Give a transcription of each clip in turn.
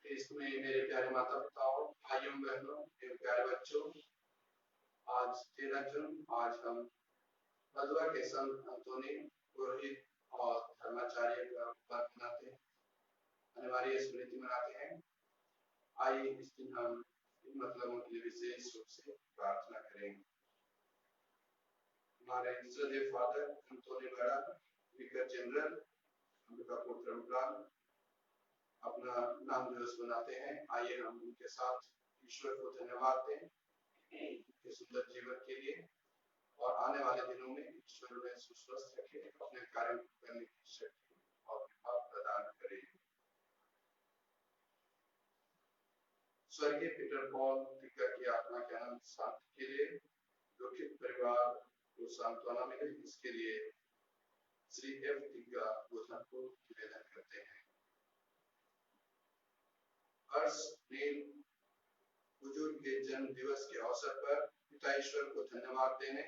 इसमें मेरे प्यारे माता पिताओं, भाइयों बहनों एवं प्यारे बच्चों, आज 13 जून आज हम बदवा के संत अंतोनी पुरोहित और धर्माचार्य का पर्व मनाते हैं, अनिवार्य स्मृति मनाते हैं। आइए इस दिन हम इन मतलबों के लिए विशेष रूप से प्रार्थना करेंगे। हमारे श्रद्धेय फादर अंतोनी बड़ा विकार जनरल अंबिकापुर धर्मप्राण अपना नाम दिवस मनाते हैं। आइए हम उनके साथ ईश्वर को धन्यवाद दें उनके सुंदर जीवन के लिए और आने वाले दिनों में ईश्वर उन्हें सुस्वस्थ रखे, अपने कार्य करने की शक्ति और कृपा प्रदान करे। स्वर्गीय पीटर पॉल टिक्कर की आत्मा के अनंत शांति के लिए दुखित परिवार को सांत्वना मिले, इसके लिए श्री एफ टिक्का गोधन को निवेदन करते हैं। हर्ष नील बुजुर्ग के जन्म दिवस के अवसर पर पिता ईश्वर को धन्यवाद देने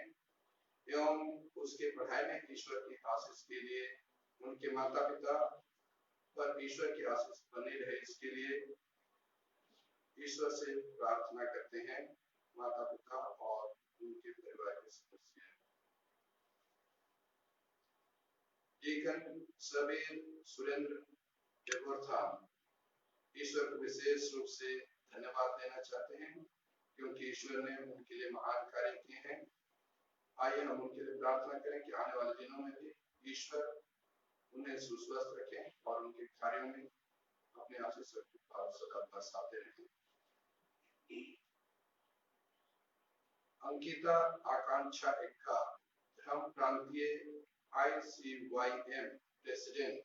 एवं उसके पढ़ाई में ईश्वर की आशीष के लिए उनके माता पिता पर ईश्वर की आशीष बनी रहे, इसके लिए ईश्वर से प्रार्थना करते हैं। माता पिता और उनके परिवार के सदस्य सबीर सुरेंद्र देवर्थान ईश्वर को विशेष रूप से धन्यवाद देना चाहते हैं क्योंकि ईश्वर ने उनके लिए महान कार्य किए हैं। आइए हम उनके लिए प्रार्थना करें कि आने वाले दिनों में भी ईश्वर उन्हें सुस्वस्थ रखें और उनके कार्यों में अपने आशीष सदा बरसाते रहें। अंकिता आकांक्षा एक्का धर्म प्रांतीय ICYM प्रेसिडेंट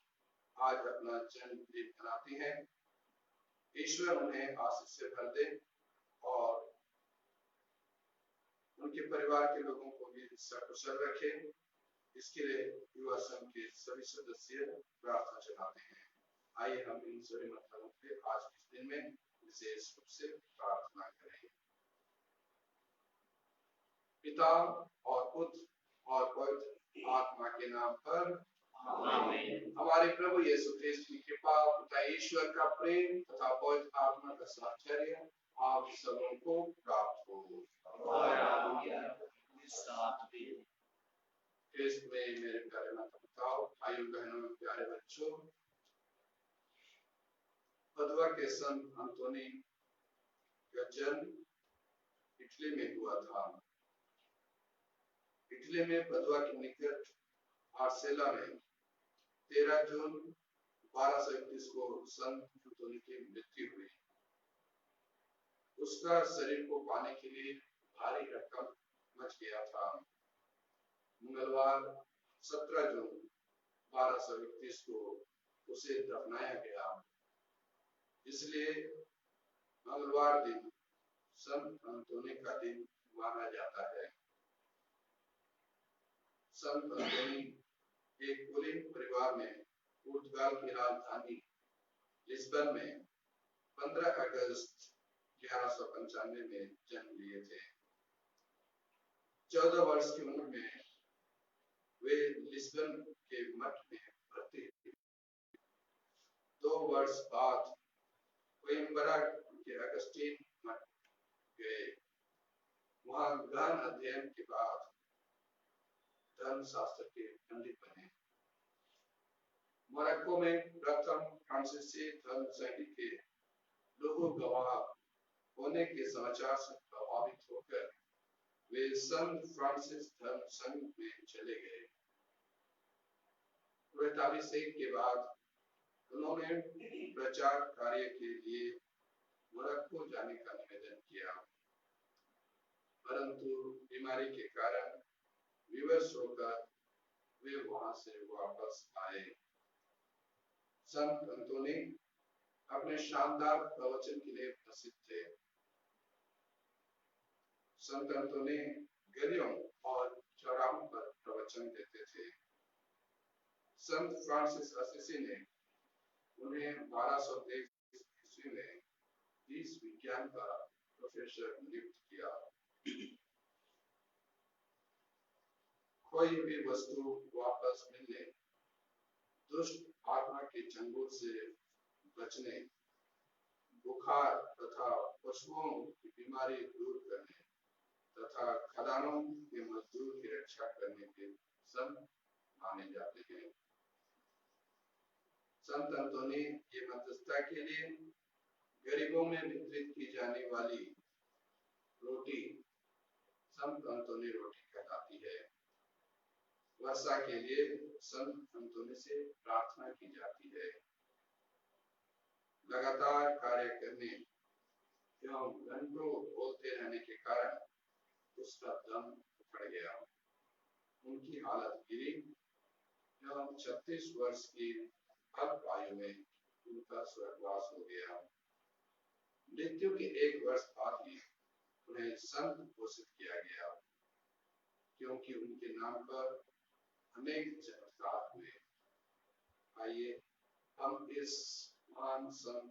आज अपना जन्मदिन मनाती हैं। ईश्वर उन्हें आशीष से भर दे और उनके परिवार के लोगों को भी सकुशल रखे, इसके लिए युवा संघ के सभी सदस्य प्रार्थना चढ़ाते हैं। आइए हम इन सभी मतलबों के आज के दिन में विशेष रूप से प्रार्थना करें। पिता और पुत्र और पवित्र आत्मा के नाम पर आमीन। हमारे प्रभु यीशु ख्रिस्त की कृपा, पिता ईश्वर का प्रेम तथा पवित्र आत्मा का साहचर्य आप सबों को प्राप्त हो। ख्रिस्त में मेरे प्यारे माता पिताओं, भाइयों बहनों, प्यारे बच्चों, बदवा के संत अंतोनी का जन्म इटली में हुआ था। इटली में बदवा के निकट आर्सेला में 13 जून 1221 को संत अंतोनी की मृत्यु हुई। उसका शरीर को पाने के लिए भारी रकम मच गया था। मंगलवार 17 जून 1221 को उसे दफनाया गया। इसलिए मंगलवार दिन संत अंतोनी का दिन माना जाता है। संत अंतोनी एक कुलीन परिवार में पुर्तगाल की राजधानी लिस्बन में 15 अगस्त 1195 में जन्म लिए थे। 14 वर्ष की उम्र में वे लिस्बन के मठ में भर्ती हुए। 2 वर्ष बाद कोइम्बरा के अगस्टीन मठ गए। वहां गहन अध्ययन के बाद धर्मशास्त्र के पंडित बने। मोरक्को में प्रथम फ्रांसीसी धर्म संघ के लोगों गवाह होने के समाचार से प्रभावित होकर वे संत फ्रांसिस धर्म संघ में चले गए। 48 के बाद उन्होंने प्रचार कार्य के लिए मोरक्को जाने का निवेदन किया, परंतु बीमारी के कारण विवश होकर वे वहां से वापस आए। संत अंतोनी अपने शानदार प्रवचन के लिए प्रसिद्ध थे। संत अंतोनी गलियों और चौराहों पर प्रवचन देते थे। संत फ्रांसिस असीसी ने उन्हें 1223 ईस्वी में 20 विज्ञान का प्रोफेसर नियुक्त किया। कोई भी वस्तु वापस मिलने, दुष्ट आत्मा के चंगुल से बचने, बुखार तथा पशुओं की बीमारी दूर करने तथा खदानों के मजदूर की रक्षा करने के संत माने जाते हैं। संत अंतोनी की मध्यस्थता के लिए गरीबों में वितरित की जाने वाली रोटी संत अंतोनी रोटी कहलाती है। वर्षा के लिए संत अंतोनी से प्रार्थना की जाती है। लगातार कार्य करने एवं घंटों बोलते रहने के कारण उसका दम उखड़ गया। उनकी हालत गिरी एवं 36 वर्ष की अल्प आयु में उनका स्वर्गवास हो गया। मृत्यु के 1 वर्ष बाद ही उन्हें संत घोषित किया गया, क्योंकि उनके नाम पर अनेक चमत्कार हुए। आइए हम इस महान संत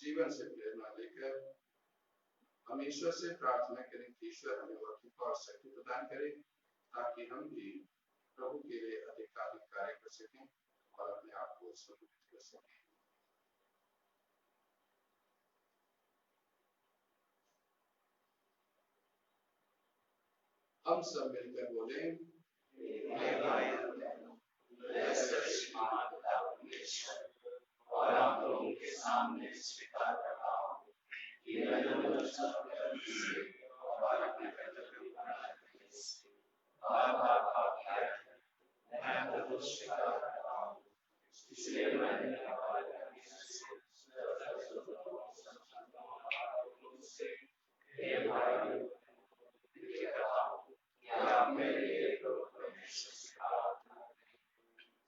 जीवन से प्रेरणा लेकर हम ईश्वर से प्रार्थना करें कि ईश्वर हमें वह कृपा और शक्ति प्रदान करे, ताकि हम भी प्रभु के लिए अधिकाधिक कार्य कर सकें और अपने आप को समर्पित कर सकें। हम सब मिलकर बोले, और आप लोगों के सामने स्वीकार करता हूं कि मैंने और अपने कर्तव्य मैं स्वीकार करता हूं, इसलिए मैंने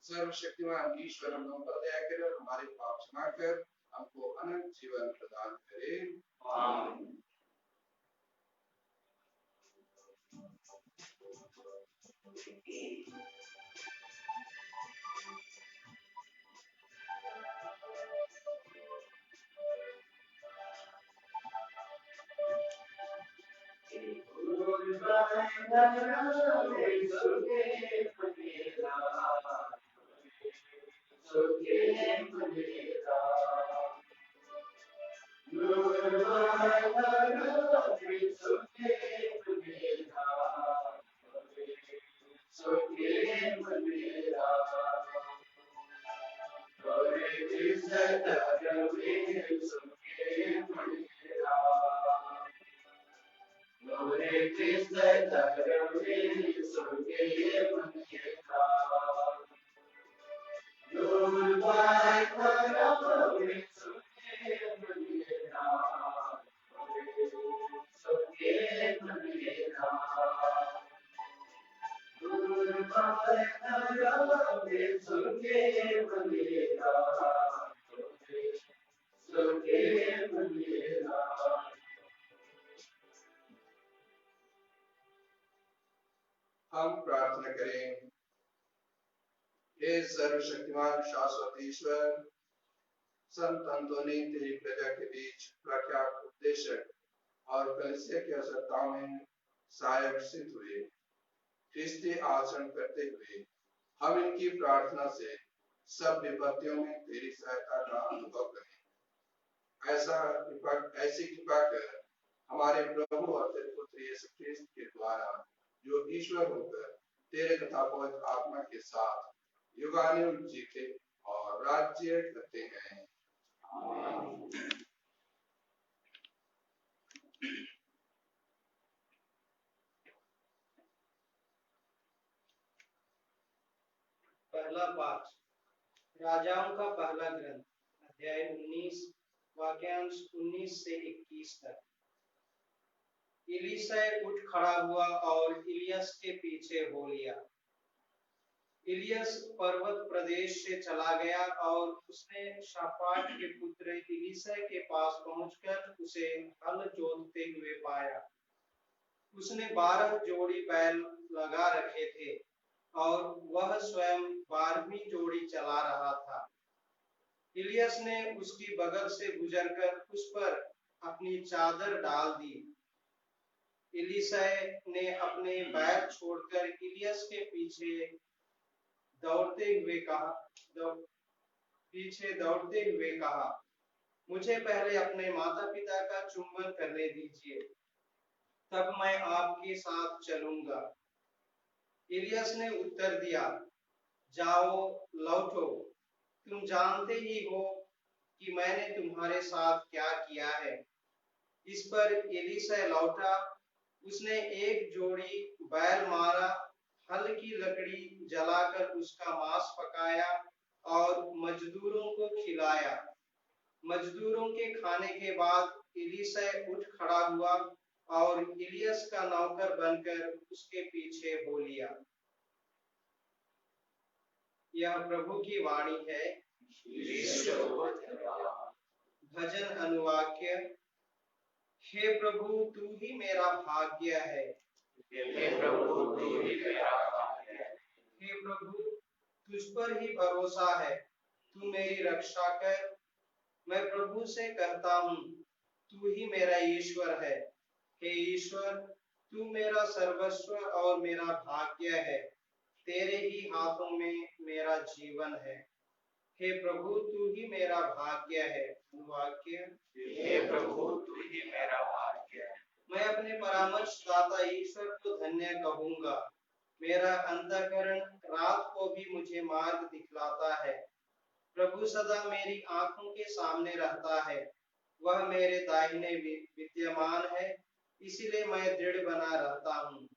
सर्वशक्तिमान ईश्वर हम लोगों पर दया करे और हमारे पाप क्षमा कर हमको अनंत जीवन प्रदान करे। आमीन। हम प्रार्थना करें। हे सर्वशक्तिमान शाश्वत ईश्वर, संत अंतोनी तेरी प्रजा के बीच प्रख्यात उपदेशक और कलीसिया की आवश्यकताओं में सहायक सिद्ध हुए। ख्रिस्ती आचरण करते हुए हम इनकी प्रार्थना से सब विपत्तियों में तेरी सहायता का अनुभव करें। ऐसी कृपा कर हमारे प्रभु और तेरे पुत्र यीशु ख्रिस्त के द्वारा, जो ईश्वर होकर तेरे तथा पवित्र आत्मा के साथ युगानुयुग जीते और राज्य करते हैं। आमीन। पहला पाठ राजाओं का पहला ग्रंथ, अध्याय 19, वाक्यांश 19 से 21 तक। एलीशा उठ खड़ा हुआ और इलियस के पीछे हो लिया। इलियस पर्वत प्रदेश से चला गया और उसने शाफाट के पुत्र एलीशा के पास पहुंचकर उसे हल जोतते हुए पाया। उसने 12 जोड़ी बैल लगा रखे थे और वह स्वयं 12वीं जोड़ी चला रहा था। इलियस ने उसकी बगल से गुजरकर उस पर अपनी चादर डाल दी। एलीशा ने अपने बैल छोड़कर इलियस के पीछे दौड़ते हुए कहा, मुझे पहले अपने माता पिता का चुंबन करने दीजिए, तब मैं आपके साथ चलूंगा। इलियस ने उत्तर दिया, जाओ लौटो, तुम जानते ही हो कि मैंने तुम्हारे साथ क्या किया है। इस पर एलीशा लौटा, उसने एक जोड़ी बैल मारा, हल की लकड़ी जलाकर उसका मांस पकाया और मजदूरों को खिलाया। मजदूरों के खाने के बाद एलीशा उठ खड़ा हुआ और इलियस का नौकर बनकर उसके पीछे हो लिया। यह प्रभु की वाणी है। भजन अनुवाक्य। हे प्रभु, तू ही मेरा भाग्य है। हे प्रभु, तू ही मेरा भाग्य है। हे प्रभु, तुझ पर ही भरोसा है, तू मेरी रक्षा कर। मैं प्रभु से कहता हूँ, तू ही मेरा ईश्वर है। हे ईश्वर, तू मेरा सर्वस्व और मेरा भाग्य है, तेरे ही हाथों में मेरा जीवन है। हे प्रभु, तू ही मेरा भाग्य है। अनुवाक्य। हे प्रभु, तू ही मेरा भाग्य है। मैं अपने परामर्शदाता ईश्वर को धन्य कहूंगा। मेरा अंतःकरण रात को भी मुझे मार्ग दिखलाता है। प्रभु सदा मेरी आंखों के सामने रहता है, वह मेरे दाहिने विद्यमान है, इसीलिए मैं दृढ़ बना रहता हूँ।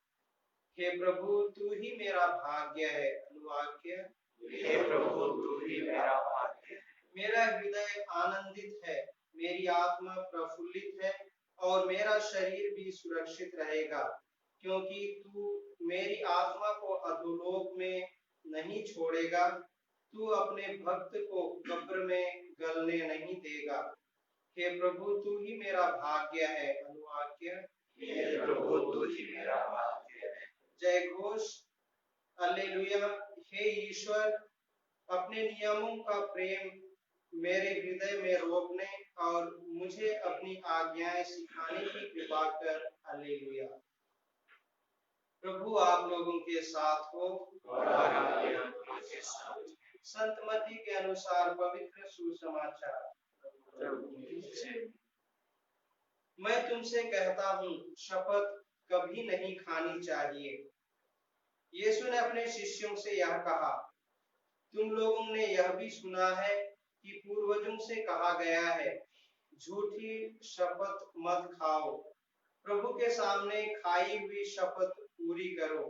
हे प्रभु, तू ही मेरा भाग्य है। अनुवाक्य। हे प्रभु, तू ही मेरा भाग्य है। मेरा हृदय आनंदित है, मेरी आत्मा प्रफुल्लित है और मेरा शरीर भी सुरक्षित रहेगा, क्योंकि तू मेरी आत्मा को अधोलोक में नहीं छोड़ेगा। तू अपने भक्त को कब्र में गलने नहीं देगा। हे प्रभु, तू ही मेरा भाग्य है। अनुवाक्य। हे प्रभु, तू ही मेरा भाग्य है। जय घोष, हालेलुया। हे ईश्वर, अपने नियमों का प्रेम मेरे हृदय में रोपने और मुझे अपनी आज्ञाएं सिखाने की कृपा कर। हालेलुया। प्रभु आप लोगों के साथ हो और आपके आत्मा के साथ। संत मत्ती के अनुसार पवित्र सुसमाचार। मैं तुमसे कहता हूँ, शपथ कभी नहीं खानी चाहिए। यीशु ने अपने शिष्यों से यह कहा, तुम लोगों ने यह भी सुना है कि पूर्वजों से कहा गया है, झूठी शपथ मत खाओ। प्रभु के सामने खाई हुई शपथ पूरी करो।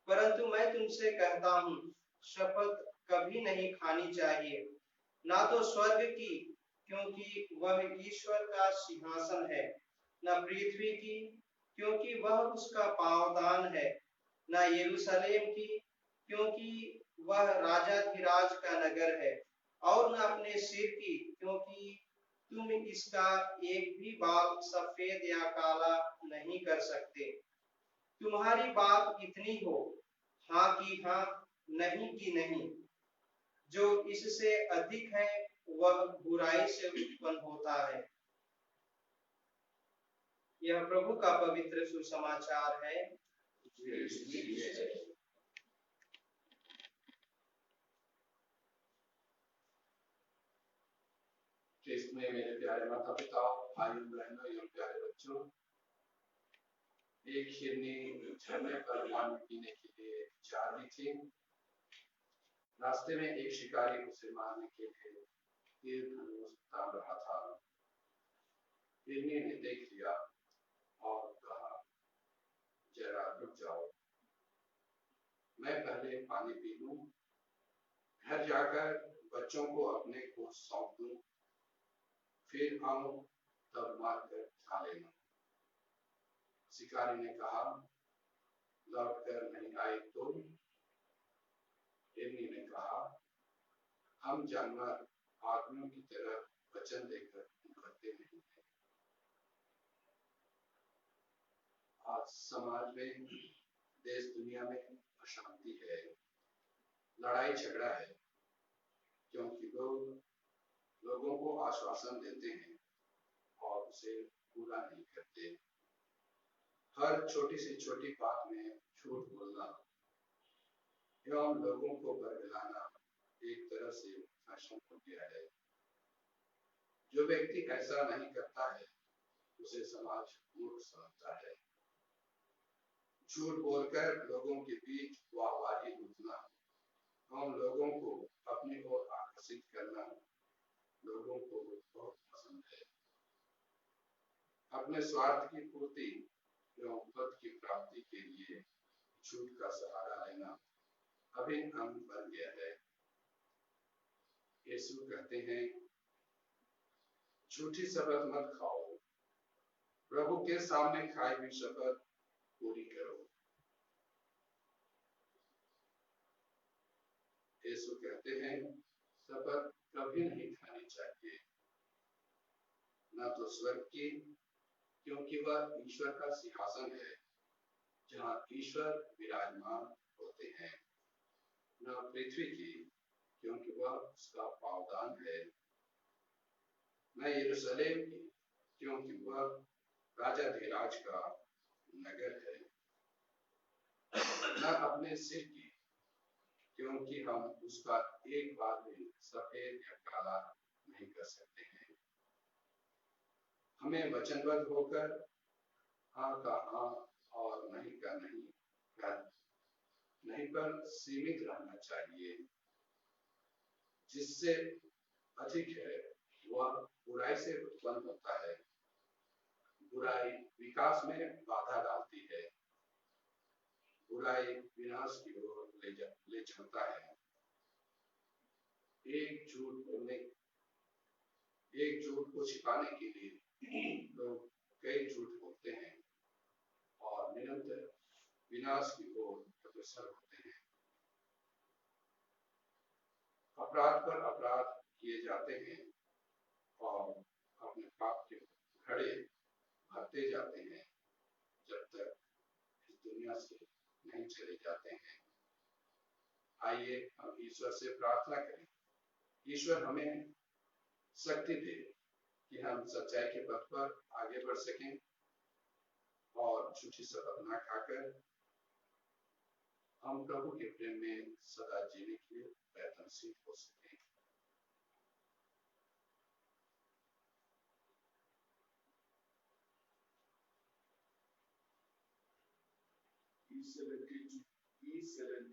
परंतु मैं तुमसे कहता हूँ, शपथ कभी नहीं खानी चाहिए, ना तो स्वर्ग की, क्योंकि वह ईश्वर का सिंहासन है, न पृथ्वी की, क्योंकि वह उसका पावदान है, न यरूशलेम की, क्योंकि वह राजाधिराज का नगर है, और न अपने सिर की, क्योंकि तुम इसका एक भी बाल सफेद या काला नहीं कर सकते। तुम्हारी बात इतनी हो, हाँ की हाँ, नहीं की नहीं। जो इससे अधिक है वह बुराई से उत्पन्न होता है। यह प्रभु का पवित्र सुसमाचार है। इसमें मेरे प्यारे माता पिता, भाइयों बहनों एवं प्यारे बच्चों, एक हिरनी झरने पर पानी पीने के लिए जा रही थी। रास्ते में एक शिकारी उसे मारने के लिए तीर धनुष तान रहा था। हिरनी ने देख लिया और कहा, जरा रुक जाओ, मैं पहले पानी पी लूं, घर जाकर बच्चों को अपने को सौंप दूं, फिर आऊं तब मार कर खा लेना। शिकारी ने कहा, लौट कर नहीं आए तो? हिरनी ने कहा, हम जानवर आदमियों की तरह वचन देकर मुकरते नहीं हैं। आज समाज में, देश दुनिया में अशांति है, लड़ाई झगड़ा है, क्योंकि लोगों को आश्वासन देते हैं और उसे पूरा नहीं करते। हर छोटी से छोटी बात में झूठ बोलना एवं लोगों को बरगलाना एक तरह से फैशन हो गया है। जो व्यक्ति ऐसा नहीं करता है उसे समाज मूर्ख समझता है। झूठ बोलकर लोगों के बीच वाहवाही लूटना एवं लोगों को अपनी ओर आकर्षित करना लोगों को बहुत पसंद है। अपने स्वार्थ की पूर्ति एवं पद की प्राप्ति के लिए झूठ का सहारा लेना अभिन्न अंग बन गया है। यीशु कहते हैं, झूठी शपथ मत खाओ, प्रभु के सामने खाई हुई शपथ पूरी करो। यीशु कहते हैं, शपथ कभी नहीं खानी चाहिए, न तो स्वर्ग की, क्योंकि वह ईश्वर का सिंहासन है जहाँ ईश्वर विराजमान होते हैं, न पृथ्वी की, क्योंकि वह उसका पावदान है, न यरूशलेम की, क्योंकि वह राजाधिराज का नगर है, न अपने सिर की, क्योंकि हम उसका एक बार भी सफेद या काला नहीं कर सकते हैं। हमें वचनबद्ध होकर हाँ का हाँ और नहीं का नहीं पर सीमित रहना चाहिए। जिससे अधिक है वह बुराई से उत्पन्न होता है। बुराई विकास में बाधा डालती है, बुराई विनाश की ओर ले चलता है। एक झूठ को छिपाने के लिए लोग कई झूठ बोलते हैं और निरंतर विनाश की ओर अग्रसर होते हैं। अपराध पर अपराध किए जाते हैं और अपने पाप के घड़े भरते जाते हैं जब तक इस दुनिया से नहीं चले जाते हैं। आइए हम ईश्वर से प्रार्थना करें, ईश्वर हमें शक्ति दे कि हम सच्चाई के पथ पर आगे बढ़ सकें और झूठी शपथ न खाकर हम प्रभु के प्रेम में सदा जीने के लिए प्रयत्नशील हो सकें। E72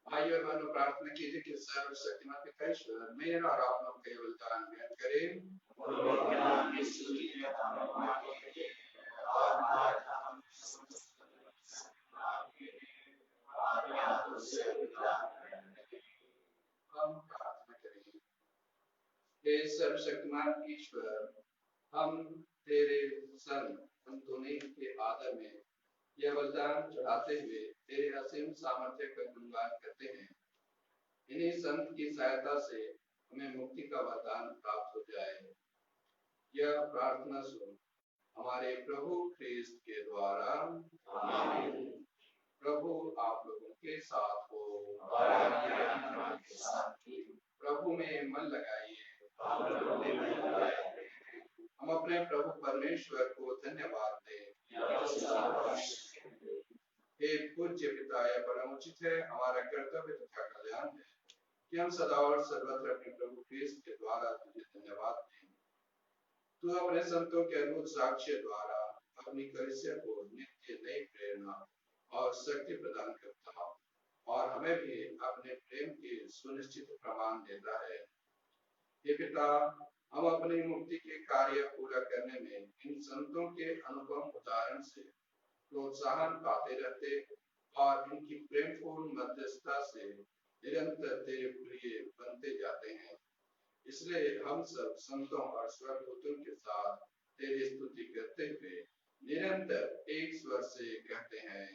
आइए हम प्रार्थना कीजिए कि सर्वशक्तिमान पिता ईश्वर मेरा और आप लोग केवल दान ग्रहण करें। हम प्रार्थना करेंगे। हे सर्वशक्तिमान ईश्वर, हम तेरे संत अंतोनी के आदर में यह बलिदान चढ़ाते हुए तेरे असीम सामर्थ्य का गुणगान करते हैं। इन्हीं संत की सहायता से हमें मुक्ति का वरदान प्राप्त हो जाए। यह प्रार्थना सुन हमारे प्रभु ख्रिस्त के द्वारा। आमीन। प्रभु आप लोगों के साथ हो। प्रभु में मन लगाइए। हम अपने प्रभु परमेश्वर को धन्यवाद दें। हे पूज्य पिता, यह परम उचित है, हमारा कर्तव्य तथा कल्याण है कि हम सदा और सर्वत्र अपने प्रभु ख्रिस्त के द्वारा तुझे धन्यवाद दें। तू अपने संतों के अद्भुत साक्ष्य द्वारा अपनी कलीसिया को नित्य नई प्रेरणा और शक्ति प्रदान करता और हमें भी अपने प्रेम के सुनिश्चित प्रमाण देता है। हे पिता, हम अपनी मुक्ति के कार्य पूरा करने में इन संतों के अनुभव उदाहरण से प्रोत्साहन पाते रहते और इनकी प्रेमपूर्ण मध्यस्थता से निरंतर तेरे प्रिय बनते जाते हैं। इसलिए हम सब संतों और स्वर्गदूतों के साथ तेरी स्तुति करते हुए निरंतर एक स्वर से कहते हैं,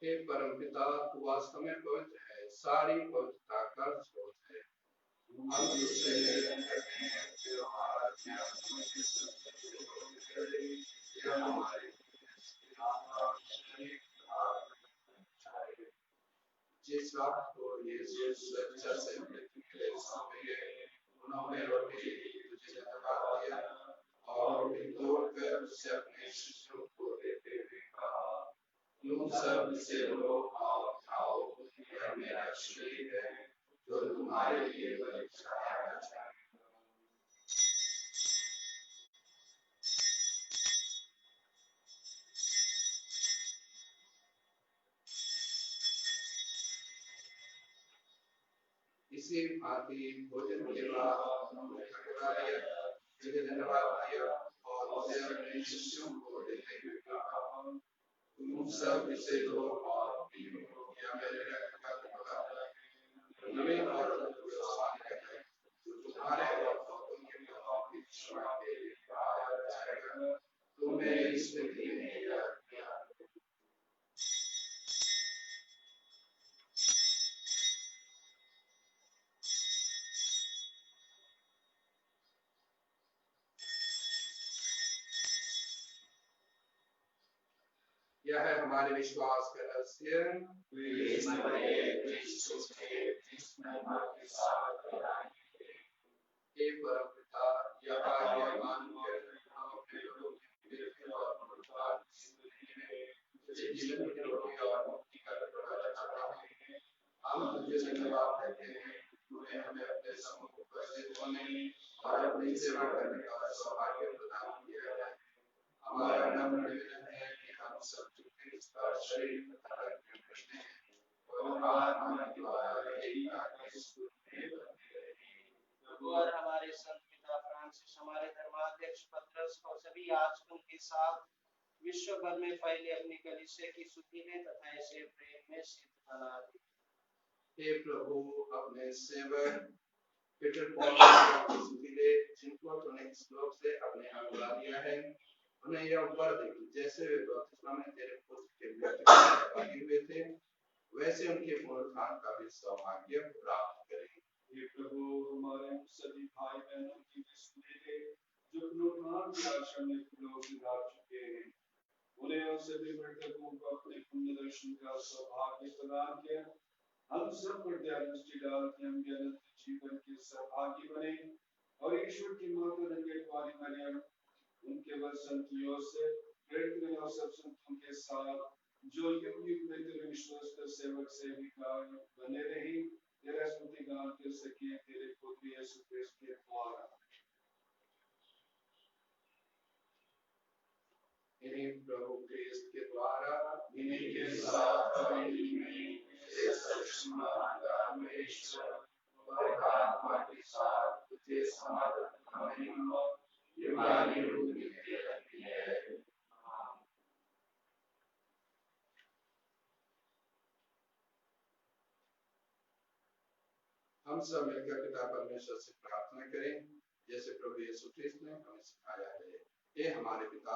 हे परमपिता, तू वास्तव में पवित्र है, सारी पवित्रता का स्रोत है। हम तुझसे निवेदन करते हैं कि हमारा जिस रात को यीशु स्वेच्छा से मृत्यु के लिए सौंपे गए, उन्होंने रोटी तुझे धन्यवाद दिया और रोटी तोड़कर उसे अपने शिष्यों को देते हुए कहा, तुम सब इसे लो और खाओ, यह मेरा शरीर है जो तुम्हारे लिए बलि चढ़ाया जाएगा। इसी भांति भोजन के बाद उन्होंने टुकड़ा लिया, तुझे धन्यवाद दिया और उसे अपने शिष्यों को देते हुए कहा, तुम सब इसे लो और पियो, यह मेरे रक्त का टुकड़ा है, नवीन और अद्भुत स्वास्थ्य है, जो तुम्हारे और बहुतों के पापों की क्षमा के लिए बहाया जाएगा। तुम मेरी स्मृति में यह किया। यह है हमारे विश्वास का रहस्य। हे परमपिता, यह कार्य मानकर हम अपने लोगों की मृत्यु और पुनरुत्थान की स्मृति में तुझे जीवन की रोटी और मुक्ति का टुकड़ा चढ़ाते हैं। हम तुझे धन्यवाद देते हैं कि तूने हमें अपने सम्मुख उपस्थित होने और अपनी सेवा करने का सौभाग्य प्रदान किया है। हमारा नम्र निवेदन है कि हम सब इसका शरीर तथा रक्त में बसते हैं और आत्मा द्वारा यही आज्ञा स्तुति बनती रहेगी। और हमारे संत पिता फ्रांसिस, हमारे धर्माध्यक्ष पतरस और सभी याजकों के साथ विश्व भर में फैले अपनी कलीसिया की सुधीले तथा इसे प्रेम में सिद्ध बना दे। हे प्रभु, अपने सेवक पीटर पॉल इसलिए जिनको तूने इस लोक से अपने यहाँ बुला लिया है, उन्हें यह वर दे कि जैसे वे बपतिस्मा में तेरे पुत्र के मृत्यु में सहभागी हुए थे, वैसे उनके पुनरुत्थान का भी सौभाग्य प्राप्त करें। हे प्रभु, हमारे सभी भाई बहनों की भी सुने थे जो पुनरुत्थान की आशा में लोग सुधार चुके हैं, उन्हें और सभी मृतकों को अपने पुण्य दर्शन का सौभाग्य प्रदान किया। हम सब पर दया दृष्टि डाल के हम अनंत जीवन के सहभागी बने और ईश्वर की माता रंगे कुमारी मरियम, उनके वचन की ओर से प्रेरित और सब संतों के साथ जो युग युग में तेरे विश्वस्त सेवक सेविका बने रही, तेरा स्तुति गान कर सके तेरे पुत्र यीशु क्रिस्त के द्वारा। इन्हीं प्रभु क्रिस्त के द्वारा इन्हीं के साथ और इन्हीं में ईश्वर और आत्मा के साथ तुझे समाधान युगानि युग मिलती रहती है। हम सब मिलकर पिता परमेश्वर से प्रार्थना करें जैसे प्रभु यीशु क्रिस्त ने हमें सिखाया है। ये हमारे पिता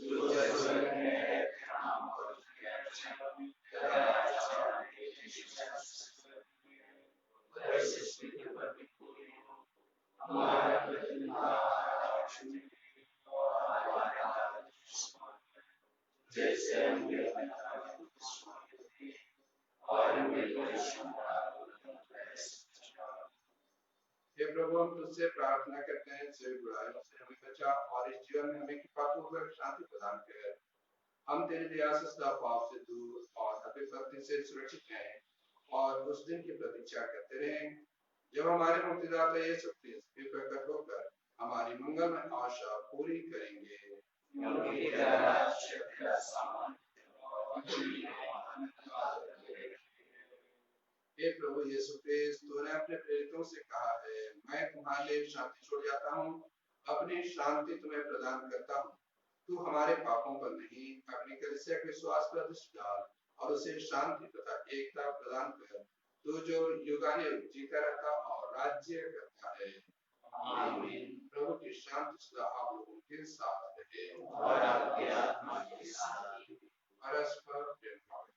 जो स्वर्ग में है, तेरा नाम हे प्रभु, हम तुझसे प्रार्थना करते हैं सभी बुराइयों से हमें बचा और इस जीवन में हमें कृपा पूर्वक शांति प्रदान कर। हम तेरी दया से सदा पाप से दूर और विपत्ति से सुरक्षित रहें और उस दिन की प्रतीक्षा करते रहें जब हमारे मुक्तिदाता यीशु क्रिस्त प्रकट होकर हमारी मंगलमय आशा पूरी करेंगे। हे प्रभु यीशु क्रिस्त, तूने अपने प्रेरितों से कहा है, मैं तुम्हारे लिए शांति छोड़ जाता हूँ, अपनी शांति तुम्हें प्रदान करता हूँ। तू हमारे पापों पर नहीं, अपनी कलीसिया के विश्वास पर दृष्टि डाल और उसे शांति तथा एकता प्रदान कर, तू जो युगानुयुग जीता रहता और राज्य करता है। आमीन। प्रभु की शांति सदा आप लोगों के साथ रहे और आपके आत्मा के साथ भी। परस्पर प्रेम भाव रखिए।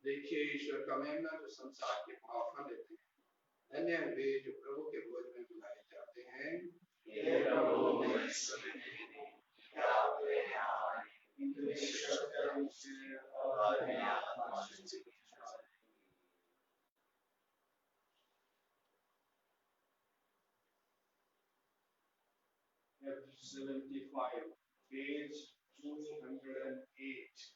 देखिए ईश्वर का मेमना जो संसार के पाप हर लेते हैं। धन्य है वे जो प्रभु के भोज में बुलाए जाते हैं। हे प्रभु, page 208.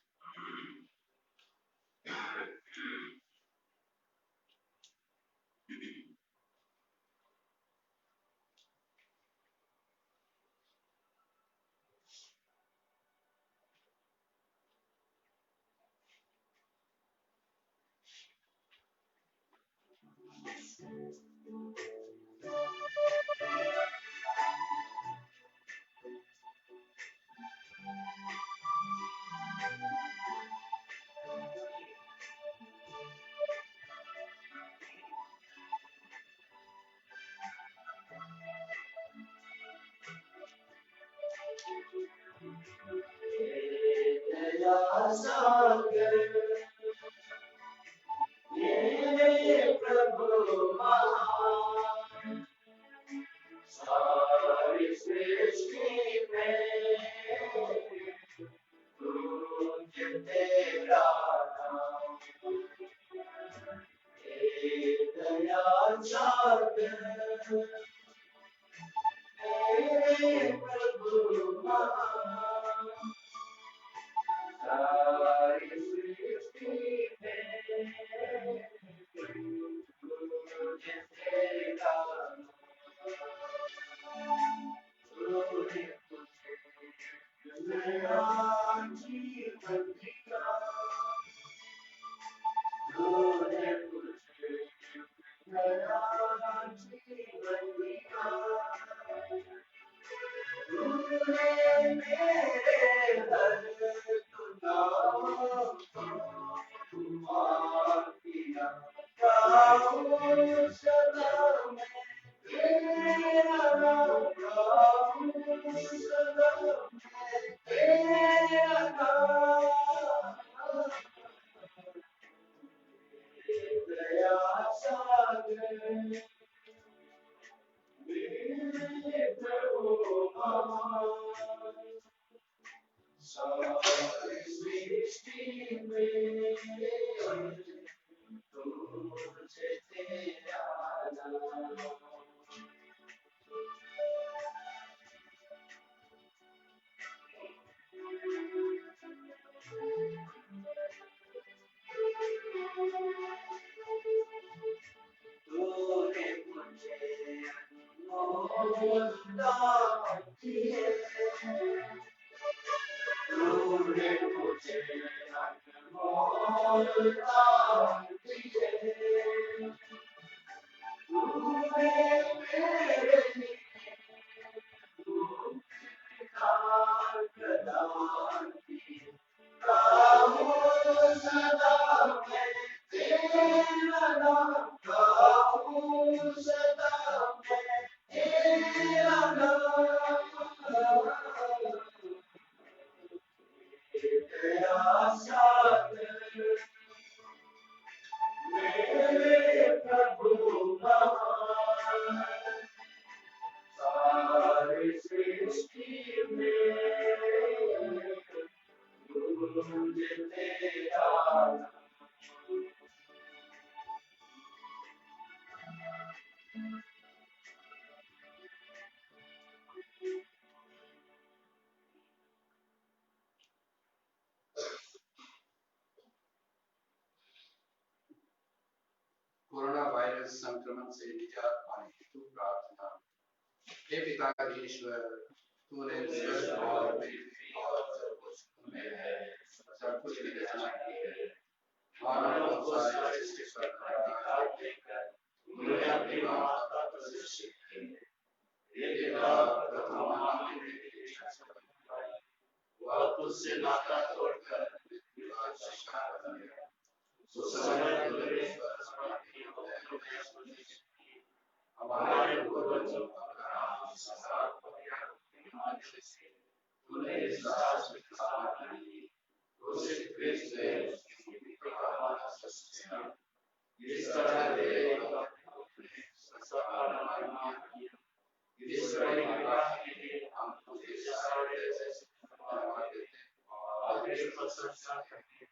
कोरोना वायरस संक्रमण से निजात पाने हेतु प्रार्थना। हे पिता ईश्वर, तूने स्वर्ग और पृथ्वी और सब कुछ में है, सब कुछ की रचना की है। मानव को सारे सृष्टि पर अधिकार देकर तूने अपनी माता को सृष्टि की। हे पिता, प्रथम मानव ने तेरी इच्छा बनाई, वह तुझसे नाता तोड़कर विवाह शिक्षा बन गया। उस समय तूने हमारे पूर्वजों का नाम संसार को याद करने से तूने इस राज में स्थापना की। उसे क्रिस्त ने उसकी मुक्ति का हमारा सृष्टिया। इस तरह तेरे भक्तों ने संसार का निर्माण किया। इस बड़ी विवाह के लिए हम तुझे सारे जैसे धन्यवाद देते हैं और तेरी प्रशंसा करते हैं।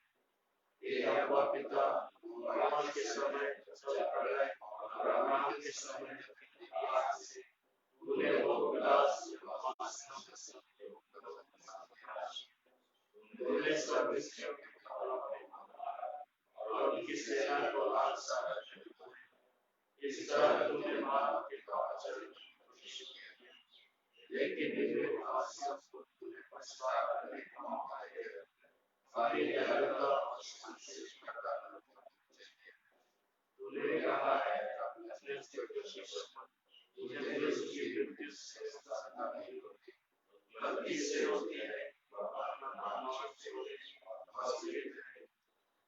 हे अब्बा पिता, नूह के समय जब प्रलय और अब्राहम के समय से तूने वो विलास तूने सब विषयों के और उनकी सेना को आशा इस तरह तूने मानव के आचरण की कोशिश की, लेकिन निर्वासियों को तूने पछतावा करने का मौका दिया। सारी दयालुता और शांति करता तूने कहा है अपने शिष्यों तुझे उसकी मृत्यु से साधना नहीं होती, बल्कि से होती है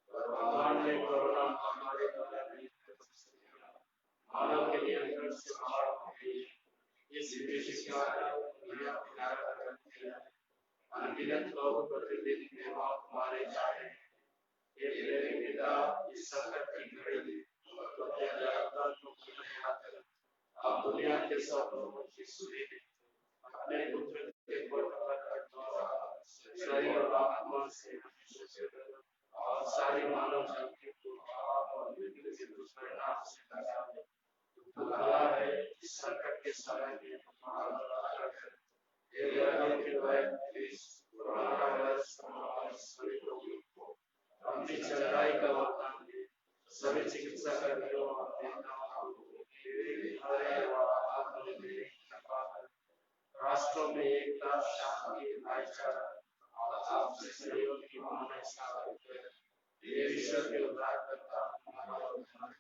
भगवान ने कोरोना महामारी द्वारा मानव के नियंत्रण से बाहर हो गई। इस विदेशी अनगिनत लोग प्रतिदिन बीमार मारे जा रहे हैं। ये मेरे पिता, इस संकट की घड़ी आप दुनिया के सब लोगों की सुनी अपने पुत्र के शरीर और आत्मा से और सारी मानव जाति को पाप और मृत्यु के दुष्परिणाम से बचा ले। भला है इस संकट के समय में हमारा रक्षा कर। हे यहोवा के द्वारा इस कोरोना वायरस महामारी सभी लोगों को अपनी चंगाई का वरदान दे। सभी चिकित्सा कर्मियों और नेताओं को राष्ट्रों में एकता, शांति, भाईचारा स्थापित कर ये विश्व के उद्धारकर्ता हमारा उद्धार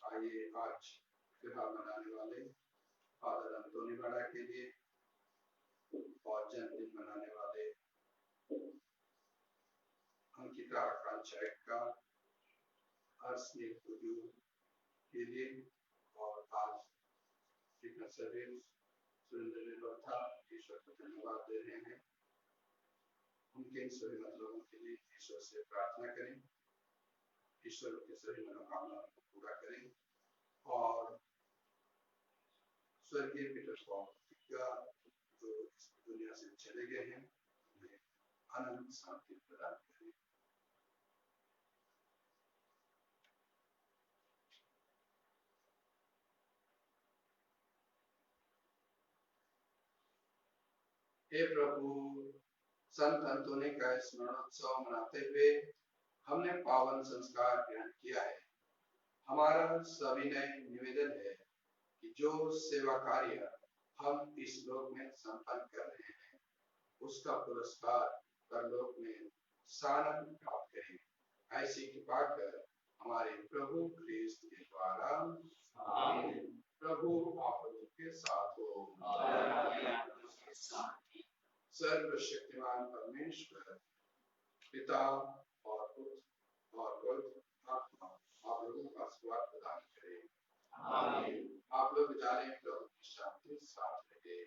आइए आज त्योहार मनाने वाले फादर अंतोनी बड़ा के लिए और जन्मदिन मनाने वाले अंकिता आकांक्षा का अर्शनील के लिए और आज सुरेंद्र निर्भरता ईश्वर को धन्यवाद दे रहे हैं। उनके इन सभी मतलबों के लिए ईश्वर से प्रार्थना करें, ईश्वर के सभी मनोकामनाओं को पूरा करें और स्वर्गीय पीटर पॉल का जो इस दुनिया से चले गए हैं उन्हें अनंत शांति प्रदान करें। हे प्रभु, संत अंतोनी का स्मरणोत्सव मनाते हुए हमने पावन संस्कार ग्रहण किया है। हमारा सविनय निवेदन है कि जो सेवा कार्य हम इस लोक में संपन्न कर रहे हैं उसका पुरस्कार परलोक में सानंद प्राप्त करें। ऐसी कृपा कर हमारे प्रभु ख्रिस्त के द्वारा। आमीन। प्रभु आप लोगों के साथ हो। सर्वशक्तिमान परमेश्वर पिता और पुत्र और पवित्र आत्मा आप लोगों का आशीर्वाद प्रदान करे। आमीन। आप लोग विदा लें, प्रभु की शांति साथ रहे।